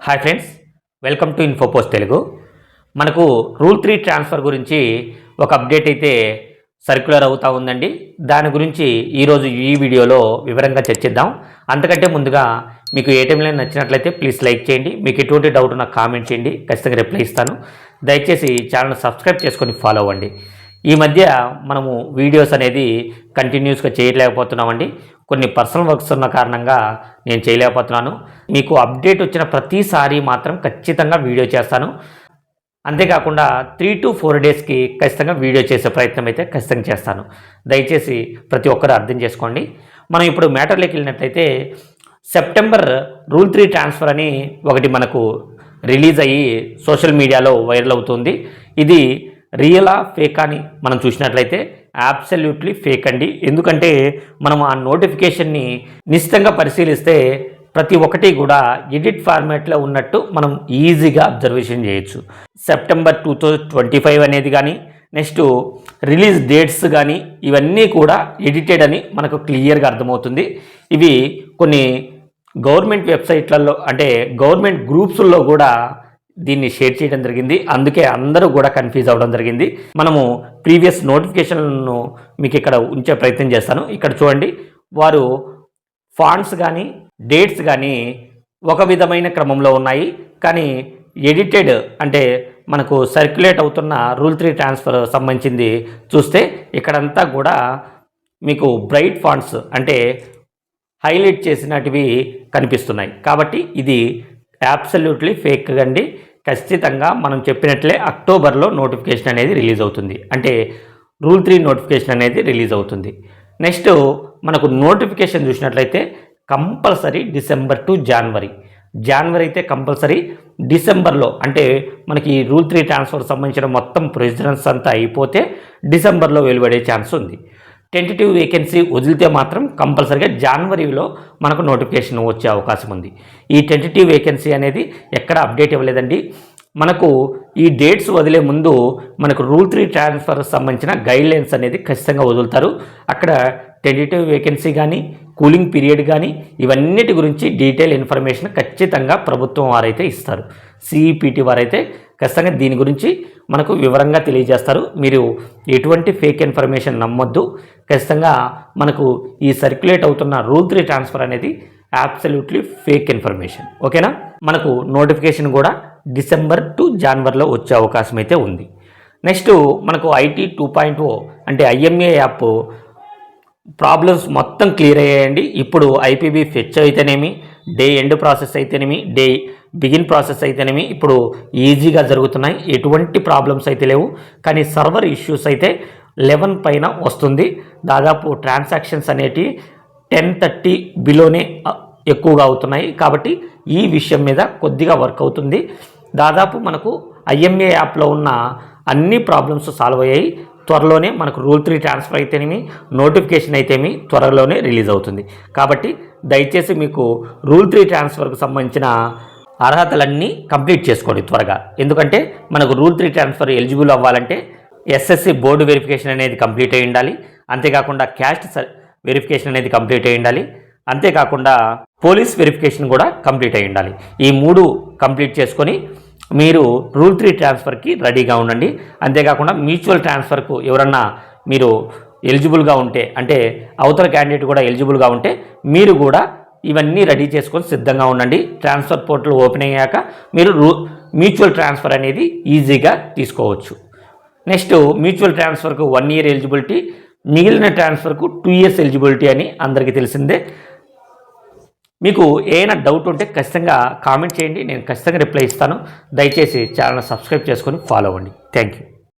Hi friends, welcome to Infopost Telugu. మనకు rule 3 transfer గురించి ఒక అప్డేట్ అయితే సర్క్యులర్ అవుతూ ఉందండి. దాని గురించి ఈరోజు ఈ వీడియోలో వివరంగా చర్చిద్దాం. అంతకంటే ముందుగా మీకు ఏ టైంలో నచ్చినట్లయితే ప్లీజ్ లైక్ చేయండి. మీకు ఎటువంటి డౌట్ నాకు కామెంట్ చేయండి, ఖచ్చితంగా రిప్లై ఇస్తాను. దయచేసి ఛానల్ సబ్స్క్రైబ్ చేసుకొని ఫాలో అవ్వండి. ఈ మధ్య మనము వీడియోస్ అనేది కంటిన్యూస్గా చేయలేకపోతున్నామండి. కొన్ని పర్సనల్ వర్క్స్ ఉన్న కారణంగా నేను చేయలేకపోతున్నాను. మీకు అప్డేట్ వచ్చిన ప్రతిసారి మాత్రం ఖచ్చితంగా వీడియో చేస్తాను. అంతేకాకుండా 3 to 4 డేస్కి ఖచ్చితంగా వీడియో చేసే ప్రయత్నం అయితే ఖచ్చితంగా చేస్తాను. దయచేసి ప్రతి ఒక్కరు అర్థం చేసుకోండి. మనం ఇప్పుడు మ్యాటర్లోకి వెళ్ళినట్లయితే సెప్టెంబర్ రూల్ 3 ట్రాన్స్ఫర్ అని ఒకటి మనకు రిలీజ్ అయ్యి సోషల్ మీడియాలో వైరల్ అవుతుంది. ఇది రియలా ఫేక్ అని మనం చూసినట్లయితే అబ్సల్యూట్లీ ఫేక్ అండి. ఎందుకంటే మనం ఆ నోటిఫికేషన్ని నిశ్చితంగా పరిశీలిస్తే ప్రతి ఒక్కటి కూడా ఎడిట్ ఫార్మాట్లో ఉన్నట్టు మనం ఈజీగా అబ్జర్వేషన్ చేయొచ్చు. సెప్టెంబర్ 2025 అనేది కానీ నెక్స్ట్ రిలీజ్ డేట్స్ కానీ ఇవన్నీ కూడా ఎడిటెడ్ అని మనకు క్లియర్గా అర్థమవుతుంది. ఇవి కొన్ని గవర్నమెంట్ వెబ్సైట్లలో అంటే గవర్నమెంట్ గ్రూప్స్లో కూడా దీన్ని షేర్ చేయడం జరిగింది. అందుకే అందరూ కూడా కన్ఫ్యూజ్ అవ్వడం జరిగింది. మనము ప్రీవియస్ నోటిఫికేషన్లను మీకు ఇక్కడ ఉంచే ప్రయత్నం చేస్తాను. ఇక్కడ చూడండి, వారు ఫాంట్స్ కానీ డేట్స్ కానీ ఒక విధమైన క్రమంలో ఉన్నాయి. కానీ ఎడిటెడ్ అంటే మనకు సర్క్యులేట్ అవుతున్న రూల్ 3 ట్రాన్స్ఫర్ సంబంధించింది చూస్తే ఇక్కడంతా కూడా మీకు బ్రైట్ ఫాంట్స్ అంటే హైలైట్ చేసినటివి కనిపిస్తున్నాయి. కాబట్టి ఇది అబ్సల్యూట్లీ ఫేక్ అండి. ఖచ్చితంగా మనం చెప్పినట్లే అక్టోబర్లో నోటిఫికేషన్ అనేది రిలీజ్ అవుతుంది. అంటే రూల్ 3 నోటిఫికేషన్ అనేది రిలీజ్ అవుతుంది. నెక్స్ట్ మనకు నోటిఫికేషన్ చూసినట్లయితే కంపల్సరీ డిసెంబర్ టు జనవరి అయితే కంపల్సరీ. డిసెంబర్లో అంటే మనకి రూల్ 3 ట్రాన్స్ఫర్ సంబంధించిన మొత్తం ప్రొసీజర్స్ అంతా అయిపోతే డిసెంబర్లో వెలువడే ఛాన్స్ ఉంది. టెంటేటివ్ వేకెన్సీ వదిలితే మాత్రం కంపల్సరీగా జనవరిలో మనకు నోటిఫికేషన్ వచ్చే అవకాశం ఉంది. ఈ టెంటేటివ్ వేకెన్సీ అనేది ఎక్కడ అప్డేట్ ఇవ్వలేదండి. మనకు ఈ డేట్స్ వదిలే ముందు మనకు రూల్ 3 ట్రాన్స్ఫర్ సంబంధించిన గైడ్లైన్స్ అనేది ఖచ్చితంగా వదులుతారు. అక్కడ టెంటేటివ్ వేకెన్సీ కానీ కూలింగ్ పీరియడ్ కానీ ఇవన్నిటి గురించి డీటెయిల్ ఇన్ఫర్మేషన్ ఖచ్చితంగా ప్రభుత్వం వారైతే ఇస్తారు. సిఈపిటి వారైతే ఖచ్చితంగా దీని గురించి మనకు వివరంగా తెలియజేస్తారు. మీరు ఎటువంటి ఫేక్ ఇన్ఫర్మేషన్ నమ్మొద్దు. ఖచ్చితంగా మనకు ఈ సర్క్యులేట్ అవుతున్న రూల్ 3 ట్రాన్స్ఫర్ అనేది అబ్సల్యూట్లీ ఫేక్ ఇన్ఫర్మేషన్. ఓకేనా? మనకు నోటిఫికేషన్ కూడా డిసెంబర్ టు జనవరిలో వచ్చే అవకాశం అయితే ఉంది. నెక్స్ట్ మనకు ఐటీ 2.0 అంటే ఐఎంఏ యాప్ ప్రాబ్లమ్స్ మొత్తం క్లియర్ అయ్యాయండి. ఇప్పుడు ఐపీబీ ఫెచ్ అయితేనేమి, డే ఎండ్ ప్రాసెస్ అయితేనేమి, డే బిగిన్ ప్రాసెస్ అయితేనేమి ఇప్పుడు ఈజీగా జరుగుతున్నాయి. ఎటువంటి ప్రాబ్లమ్స్ అయితే లేవు. కానీ సర్వర్ ఇష్యూస్ అయితే 11 పైన వస్తుంది. దాదాపు ట్రాన్సాక్షన్స్ అనేటివి 1030 బిలోనే ఎక్కువగా అవుతున్నాయి. కాబట్టి ఈ విషయం మీద కొద్దిగా వర్క్ అవుతుంది. దాదాపు మనకు ఐఎంఏ యాప్లో ఉన్న అన్ని ప్రాబ్లమ్స్ సాల్వ్ అయ్యాయి. త్వరలోనే మనకు రూల్ 3 ట్రాన్స్ఫర్ అయితేనేమి, నోటిఫికేషన్ అయితేనేమి త్వరలోనే రిలీజ్ అవుతుంది. కాబట్టి దయచేసి మీకు రూల్ 3 ట్రాన్స్ఫర్కు సంబంధించిన అర్హతలన్నీ కంప్లీట్ చేసుకోండి త్వరగా. ఎందుకంటే మనకు రూల్ 3 ట్రాన్స్ఫర్ ఎలిజిబుల్ అవ్వాలంటే ఎస్ఎస్సి బోర్డు వెరిఫికేషన్ అనేది కంప్లీట్ అయి ఉండాలి. అంతేకాకుండా క్యాస్ట్ వెరిఫికేషన్ అనేది కంప్లీట్ అయి ఉండాలి. అంతేకాకుండా పోలీస్ వెరిఫికేషన్ కూడా కంప్లీట్ అయి ఉండాలి. ఈ 3 కంప్లీట్ చేసుకొని మీరు రూల్ 3 ట్రాన్స్ఫర్కి రెడీగా ఉండండి. అంతేకాకుండా మ్యూచువల్ ట్రాన్స్ఫర్కు ఎవరన్నా మీరు ఎలిజిబుల్గా ఉంటే అంటే అవతల క్యాండిడేట్ కూడా ఎలిజిబుల్గా ఉంటే మీరు కూడా ఇవన్నీ రెడీ చేసుకొని సిద్ధంగా ఉండండి. ట్రాన్స్ఫర్ పోర్టల్ ఓపెన్ అయ్యాక మీరు మ్యూచువల్ ట్రాన్స్ఫర్ అనేది ఈజీగా తీసుకోవచ్చు. నెక్స్ట్ మ్యూచువల్ ట్రాన్స్ఫర్కు 1 year ఎలిజిబిలిటీ, మిగిలిన ట్రాన్స్ఫర్కు 2 years ఎలిజిబిలిటీ అని అందరికీ తెలిసిందే. మీకు ఏమైనా డౌట్ ఉంటే ఖచ్చితంగా కామెంట్ చేయండి, నేను ఖచ్చితంగా రిప్లై ఇస్తాను. దయచేసి ఛానల్ సబ్స్క్రైబ్ చేసుకొని ఫాలో అవ్వండి. Thank you.